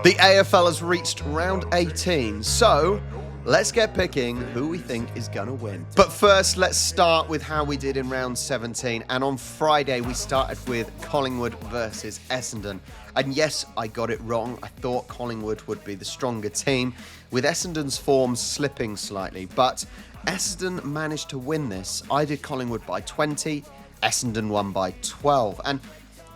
The AFL has reached round 18, so let's get picking who we think is going to win. But first, let's start with how we did in round 17. And on Friday, we started with Collingwood versus Essendon. And yes, I got it wrong. I thought Collingwood would be the stronger team, with Essendon's form slipping slightly. But Essendon managed to win this. I did Collingwood by 20, Essendon won by 12. And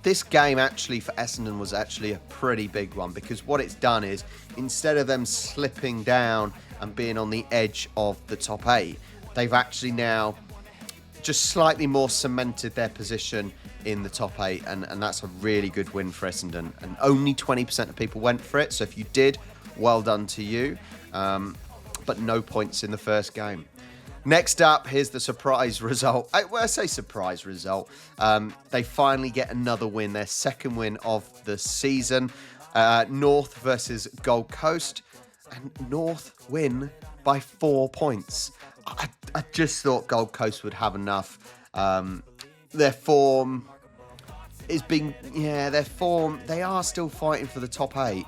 this game actually for Essendon was actually a pretty big one, because what it's done is, instead of them slipping down and being on the edge of the top 8, they've actually now just slightly more cemented their position in the top 8, and that's a really good win for Essendon. And only 20% of people went for it, so if you did, well done to you, but no points in the first game. Next up, here's the surprise result. I say surprise result. They finally get another win, their second win of the season. North versus Gold Coast. And North win by 4 points. I just thought Gold Coast would have enough. Their form is being... Yeah, their form... They are still fighting for the top 8.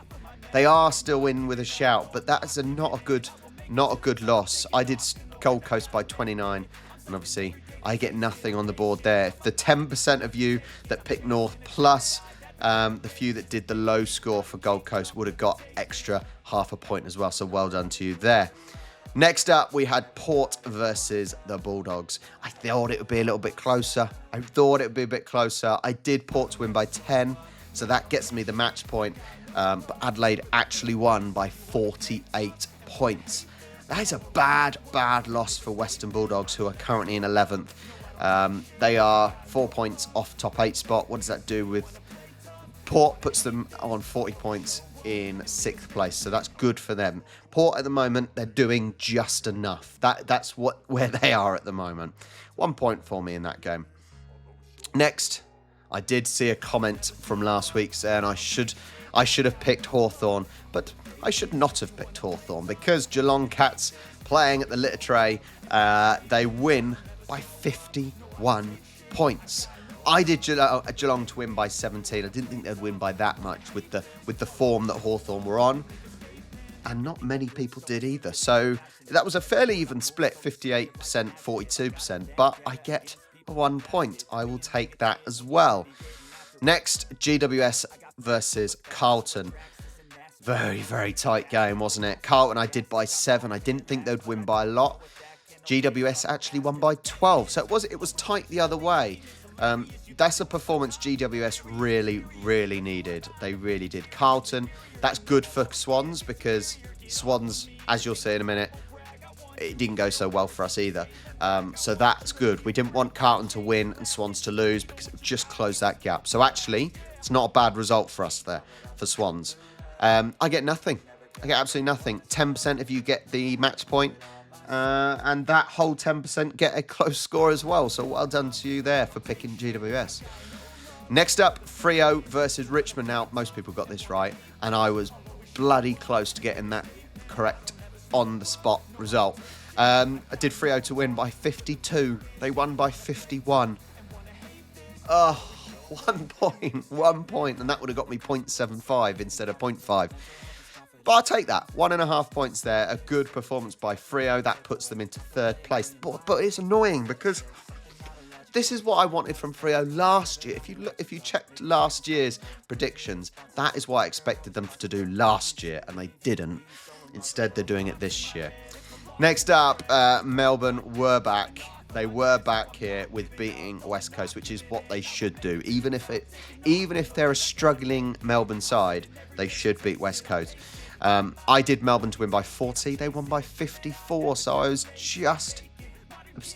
They are still in with a shout, but that's not a good loss. I did Gold Coast by 29, and obviously I get nothing on the board there. The 10% of you that picked North plus the few that did the low score for Gold Coast would have got extra half a point as well, so well done to you there. Next up, we had Port versus the Bulldogs. I thought it would be a little bit closer. I did Port to win by 10, so that gets me the match point, but Adelaide actually won by 48 points. That is a bad loss for Western Bulldogs, who are currently in 11th. They are 4 points off top 8 spot. What does that do with Port? Puts them on 40 points in 6th place, so that's good for them. Port at the moment, they're doing just enough. That's where they are at the moment. 1 point for me in that game. Next, I did see a comment from last week saying I should have picked Hawthorn, but I should not have picked Hawthorn, because Geelong Cats playing at the Litter Tray, they win by 51 points. I did Geelong to win by 17. I didn't think they'd win by that much with the form that Hawthorn were on, and not many people did either. So that was a fairly even split, 58%, 42%, but I get 1 point. I will take that as well. Next, GWS versus Carlton. Very, very tight game, wasn't it? Carlton I did by 7. I didn't think they'd win by a lot. GWS actually won by 12. So it was tight the other way. That's a performance GWS really, really needed. They really did. Carlton, that's good for Swans, because Swans, as you'll see in a minute, it didn't go so well for us either. So that's good. We didn't want Carlton to win and Swans to lose, because it would just close that gap. So actually, it's not a bad result for us there, for Swans. I get nothing. I get absolutely nothing. 10% if you get the match point, and that whole 10% get a close score as well. So well done to you there for picking GWS. Next up, Freo versus Richmond. Now, most people got this right, and I was bloody close to getting that correct on the spot result. I did Freo to win by 52. They won by 51. Oh, 1 point, and that would have got me 0.75 instead of 0.5. But I'll take that. 1.5 points there. A good performance by Freo. That puts them into 3rd place. But it's annoying, because this is what I wanted from Freo last year. If you checked last year's predictions, that is what I expected them to do last year, and they didn't. Instead, they're doing it this year. Next up, Melbourne were back. They were back here with beating West Coast, which is what they should do. Even if they're a struggling Melbourne side, they should beat West Coast. I did Melbourne to win by 40. They won by 54. So it was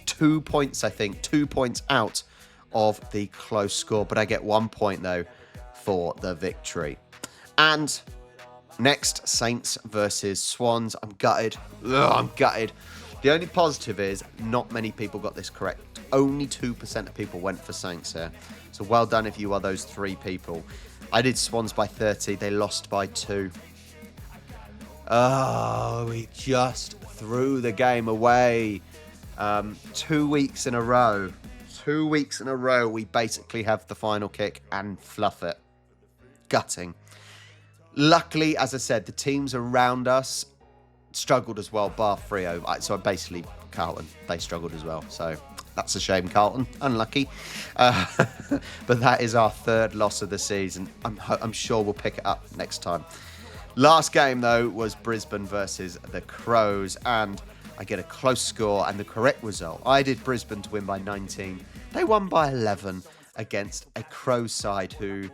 2 points, I think. 2 points out of the close score. But I get 1 point, though, for the victory. And next, Saints versus Swans. I'm gutted. I'm gutted. The only positive is not many people got this correct. Only 2% of people went for Saints here. So well done if you are those 3 people. I did Swans by 30. They lost by 2. Oh, we just threw the game away. 2 weeks in a row. 2 weeks in a row, we basically have the final kick and fluff it. Gutting. Luckily, as I said, the teams around us struggled as well, bar Freo. So basically, Carlton, they struggled as well. So that's a shame, Carlton. Unlucky. But that is our third loss of the season. I'm sure we'll pick it up next time. Last game, though, was Brisbane versus the Crows. And I get a close score and the correct result. I did Brisbane to win by 19. They won by 11 against a Crows side who,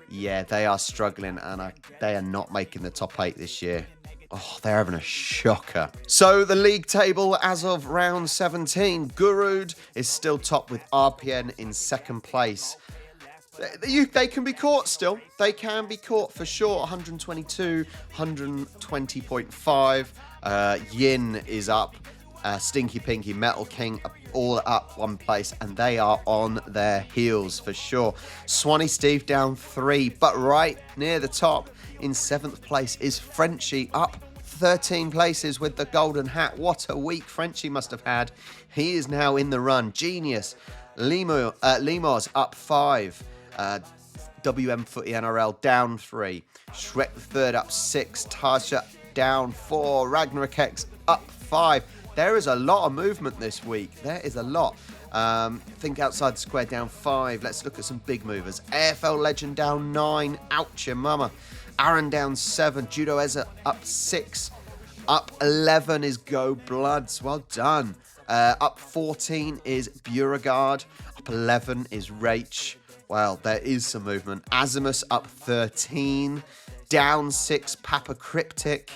yeah, they are struggling and they are not making the top 8 this year. Oh, they're having a shocker. So the league table as of round 17, Gurud is still top with RPN in second place. They can be caught still. They can be caught for sure. 122, 120.5. Yin is up. Stinky Pinky, Metal King, all up one place, and they are on their heels for sure. Swanee Steve down 3, but right near the top in 7th place is Frenchie, up 13 places with the golden hat. What a week Frenchie must have had. He is now in the run. Genius. Limos up 5. WM Footy NRL down 3. Shrek the Third up 6. Tasha down 4. Ragnarok X up 5. There is a lot of movement this week. There is a lot. Think Outside the Square down 5. Let's look at some big movers. AFL Legend down 9. Ouch your mama. Aaron down 7. Judo Ezra up 6. Up 11 is Go Bloods. Well done. Up 14 is Beauregard. Up 11 is Rach. Well, there is some movement. Azimus up 13. Down 6, Papa Cryptic.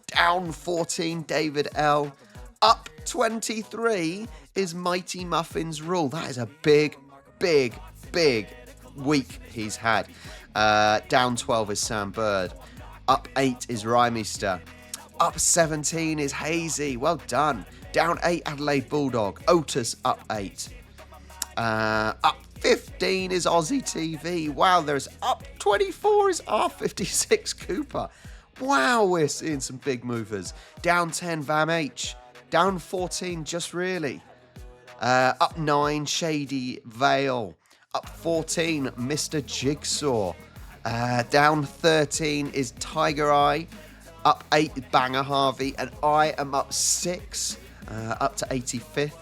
Down 14, David L. Up 23 is Mighty Muffins Rule. That is a big, big, big week he's had. Down 12 is Sam Bird. Up 8 is Rymeister. Up 17 is Hazy. Well done. Down 8, Adelaide Bulldog. Otis up 8. Up 15 is Aussie TV. Wow, there's up 24 is R56 Cooper. Wow, we're seeing some big movers. Down 10, Vam H. Down 14, Just Really. Up 9, Shady Vale. Up 14, Mr. Jigsaw. Down 13 is Tiger Eye. Up 8, Banger Harvey. And I am up 6, up to 85th.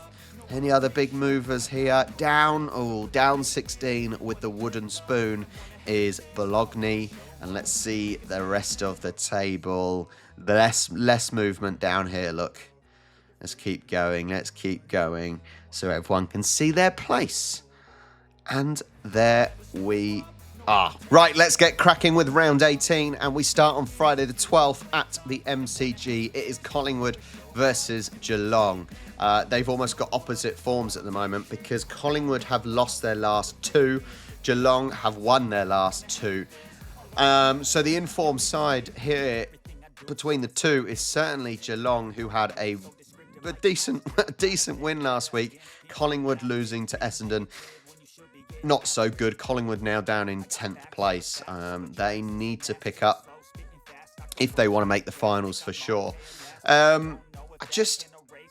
Any other big movers here? Down 16 with the wooden spoon is Bologna. And let's see the rest of the table. Less movement down here, look. Let's keep going so everyone can see their place. And there we are. Right, let's get cracking with round 18, and we start on Friday the 12th at the MCG. It is Collingwood versus Geelong. They've almost got opposite forms at the moment because Collingwood have lost their last 2. Geelong have won their last 2. So the informed side here between the two is certainly Geelong, who had a decent win last week. Collingwood losing to Essendon. Not so good. Collingwood now down in 10th place. They need to pick up if they want to make the finals for sure. It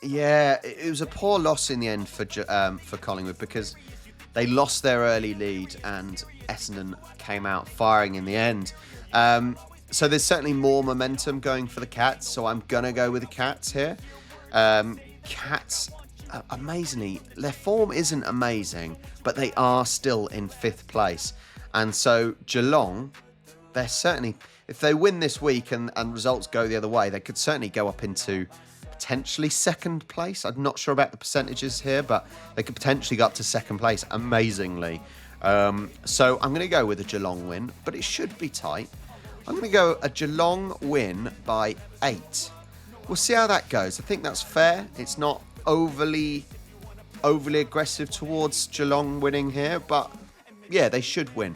was a poor loss in the end for Collingwood because they lost their early lead and Essendon came out firing in the end. So there's certainly more momentum going for the Cats. So I'm going to go with the Cats here. Cats, amazingly, their form isn't amazing, but they are still in 5th place. And so Geelong, they're certainly, if they win this week and results go the other way, they could certainly go up into potentially 2nd place. I'm not sure about the percentages here, but they could potentially go up to 2nd place, amazingly. So I'm going to go with a Geelong win, but it should be tight. I'm going to go a Geelong win by 8. We'll see how that goes. I think that's fair. It's not overly aggressive towards Geelong winning here, but yeah, they should win.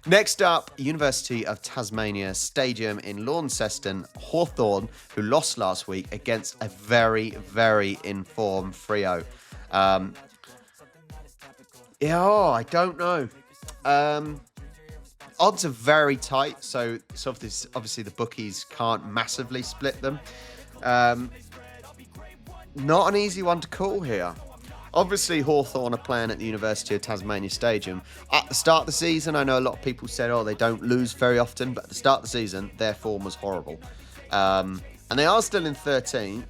Next up, University of Tasmania Stadium in Launceston, Hawthorn, who lost last week against a very, very informed Freo. I don't know. Odds are very tight, so obviously the bookies can't massively split them. Not an easy one to call here. Obviously, Hawthorn are playing at the University of Tasmania Stadium. At the start of the season, I know a lot of people said, oh, they don't lose very often, but at the start of the season, their form was horrible. And they are still in 13th.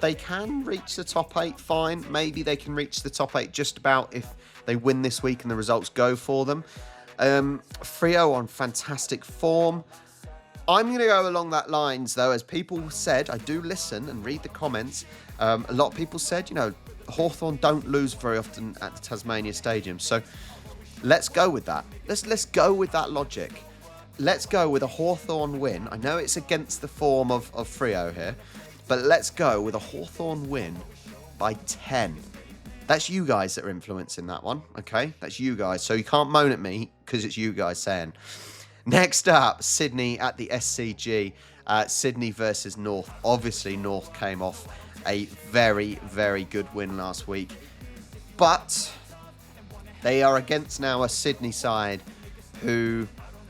They can reach the top 8, fine. Maybe they can reach the top 8 just about if they win this week and the results go for them. Freo on fantastic form. I'm going to go along that lines, though, as people said, I do listen and read the comments. A lot of people said, Hawthorn don't lose very often at the Tasmania Stadium. So let's go with that. Let's go with that logic. Let's go with a Hawthorn win. I know it's against the form of Freo here, but let's go with a Hawthorn win by 10. That's you guys that are influencing that one, okay? That's you guys. So you can't moan at me because it's you guys saying. Next up, Sydney at the SCG. Sydney versus North. Obviously, North came off a very, very good win last week. But they are against now a Sydney side who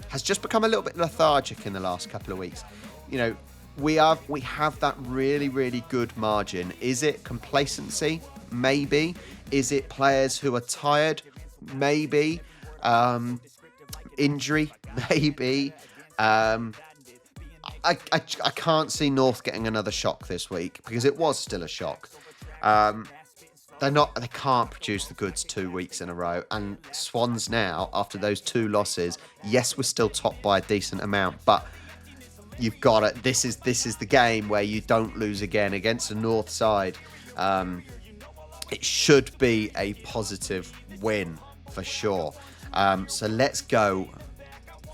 has just become a little bit lethargic in the last couple of weeks. We have that really, really good margin. Is it complacency? Maybe. Is it players who are tired? Maybe. Injury? Maybe. I can't see North getting another shock this week because it was still a shock. They can't produce the goods 2 weeks in a row. And Swans now, after those 2 losses, yes, we're still top by a decent amount, but you've got it. This is the game where you don't lose again against the North side. It should be a positive win for sure. So let's go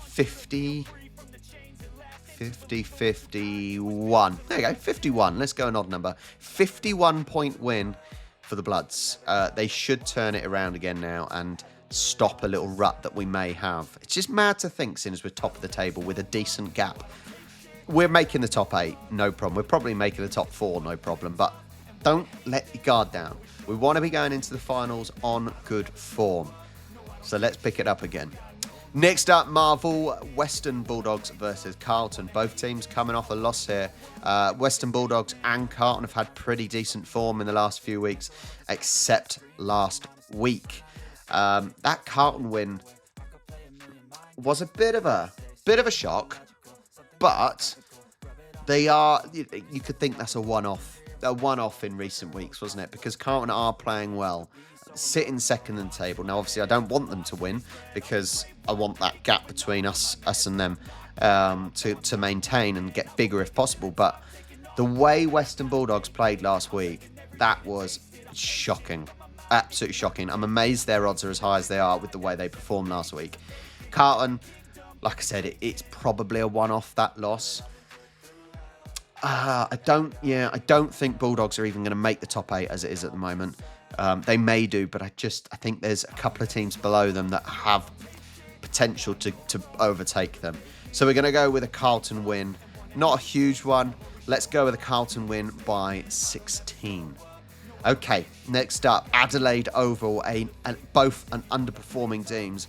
51. There you go, 51. Let's go an odd number. 51-point win for the Bloods. They should turn it around again now and stop a little rut that we may have. It's just mad to think, since we're top of the table with a decent gap. We're making the top 8, no problem. We're probably making the top 4, no problem. But don't let your guard down. We want to be going into the finals on good form. So let's pick it up again. Next up, Marvel, Western Bulldogs versus Carlton. Both teams coming off a loss here. Western Bulldogs and Carlton have had pretty decent form in the last few weeks, except last week. That Carlton win was a bit of a shock, but they are. You could think that's a one-off in recent weeks, wasn't it? Because Carlton are playing well. Sitting second in the table. Now, obviously, I don't want them to win because I want that gap between us and them to maintain and get bigger if possible. But the way Western Bulldogs played last week, that was shocking. Absolutely shocking. I'm amazed their odds are as high as they are with the way they performed last week. Carlton, like I said, it's probably a one-off, that loss. I don't think Bulldogs are even going to make the top 8 as it is at the moment. They may do, but I think there's a couple of teams below them that have potential to overtake them. So we're going to go with a Carlton win. Not a huge one. Let's go with a Carlton win by 16. Okay, next up, Adelaide Oval, both an underperforming teams.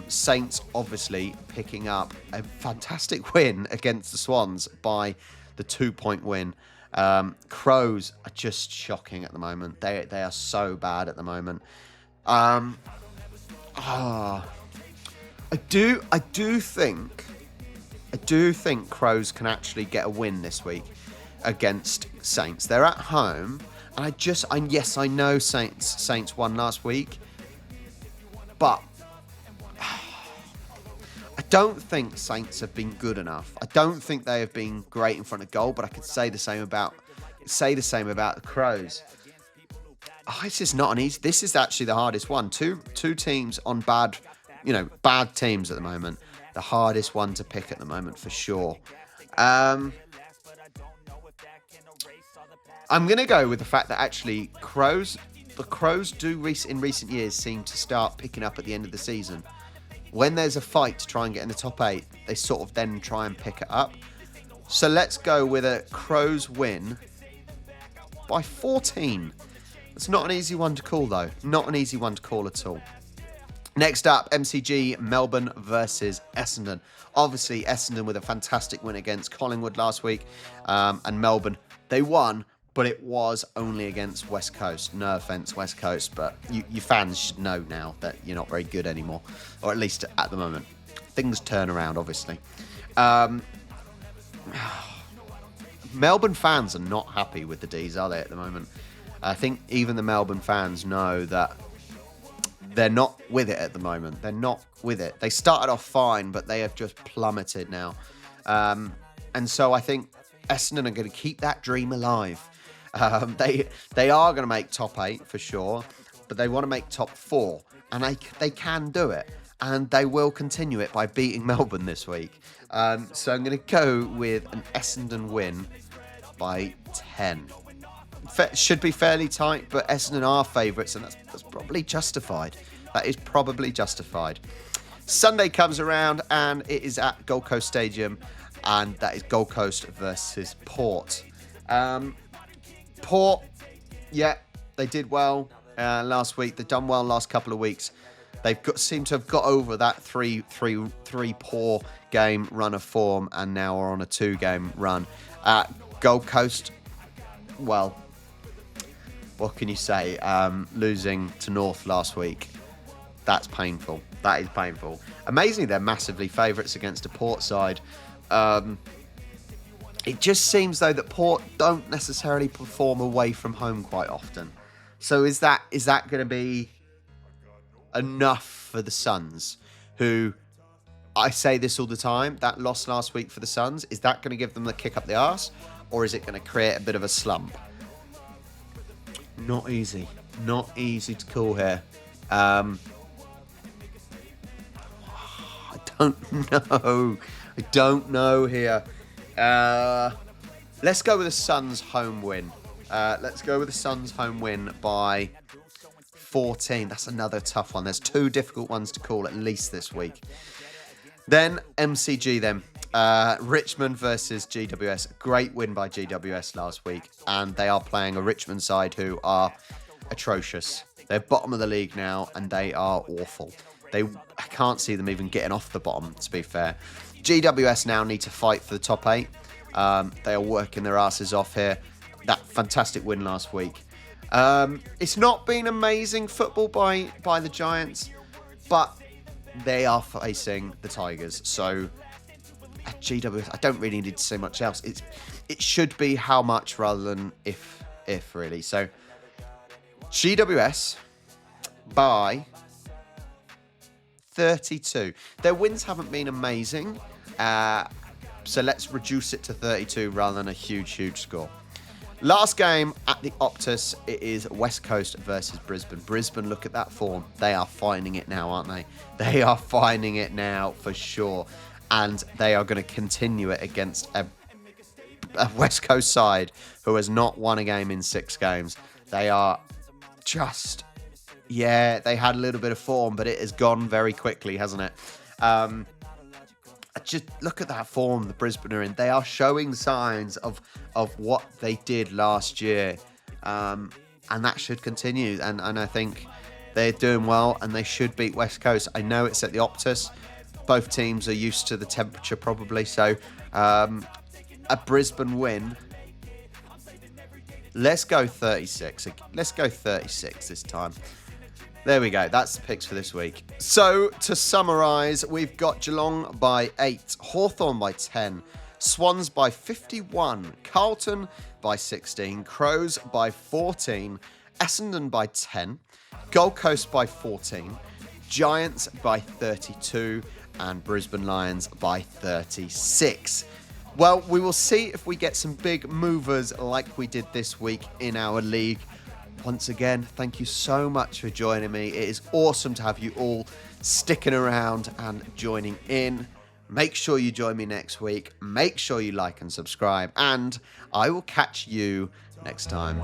Saints obviously picking up a fantastic win against the Swans by the 2-point win. Crows are just shocking at the moment. They are so bad at the moment. I do think Crows can actually get a win this week against Saints. They're at home, and I know Saints won last week, but I don't think Saints have been good enough. I don't think they have been great in front of goal, but I could say the same about the Crows. This is not an easy. This is actually the hardest one. Two teams on bad teams at the moment. The hardest one to pick at the moment for sure. I'm going to go with the fact that actually the Crows do in recent years seem to start picking up at the end of the season. When there's a fight to try and get in the top 8, they sort of then try and pick it up. So let's go with a Crows win by 14. It's not an easy one to call, though. Not an easy one to call at all. Next up, MCG, Melbourne versus Essendon. Obviously, Essendon with a fantastic win against Collingwood last week. And Melbourne, they won, but it was only against West Coast. No offence, West Coast, but you fans should know now that you're not very good anymore, or at least at the moment. Things turn around, obviously. Melbourne fans are not happy with the D's, are they, at the moment? I think even the Melbourne fans know that they're not with it at the moment. They're not with it. They started off fine, but they have just plummeted now. And so I think Essendon are going to keep that dream alive. They are going to make top 8 for sure, but they want to make top 4, and they can do it, and they will continue it by beating Melbourne this week. So I'm going to go with an Essendon win by 10. Should be fairly tight, but Essendon are favourites, and that's probably justified. That is probably justified. Sunday comes around, and it is at Gold Coast Stadium, and that is Gold Coast versus Port. Port, yeah, they did well last week. They've done well last couple of weeks. They've seem to have got over that three poor game run of form, and now are on a 2-game run. Gold Coast, well, what can you say? Losing to North last week, that's painful. That is painful. Amazingly, they're massively favourites against a Port side. It just seems, though, that Port don't necessarily perform away from home quite often. So is that going to be enough for the Suns, who, I say this all the time, that loss last week for the Suns, is that going to give them the kick up the arse, or is it going to create a bit of a slump? Not easy. Not easy to call here. I don't know here. Let's go with the Suns home win. Let's go with the Suns home win by 14. That's another tough one. There's 2 difficult ones to call at least this week. Then MCG then. Richmond versus GWS. Great win by GWS last week. And they are playing a Richmond side who are atrocious. They're bottom of the league now, and they are awful. I can't see them even getting off the bottom, to be fair. GWS now need to fight for the top 8. They are working their asses off here. That fantastic win last week. It's not been amazing football by the Giants, but they are facing the Tigers. So at GWS, I don't really need to say much else. It should be how much rather than if really. So GWS by 32. Their wins haven't been amazing, so let's reduce it to 32 rather than a huge score. Last game at the Optus, it is West Coast versus Brisbane. Brisbane, look at that form. They are finding it now, aren't they? They are finding it now for sure. And they are going to continue it against a West Coast side who has not won a game in 6 games. They are just... Yeah, they had a little bit of form, but it has gone very quickly, hasn't it? Just look at that form the Brisbane are in. They are showing signs of what they did last year, and that should continue. And I think they're doing well, and they should beat West Coast. I know it's at the Optus. Both teams are used to the temperature probably, so a Brisbane win. Let's go 36. Let's go 36 this time. There we go. That's the picks for this week. So, to summarise, we've got Geelong by 8, Hawthorn by 10, Swans by 51, Carlton by 16, Crows by 14, Essendon by 10, Gold Coast by 14, Giants by 32, and Brisbane Lions by 36. Well, we will see if we get some big movers like we did this week in our league. Once again, thank you so much for joining me. It is awesome to have you all sticking around and joining in. Make sure you join me next week. Make sure you like and subscribe, and I will catch you next time.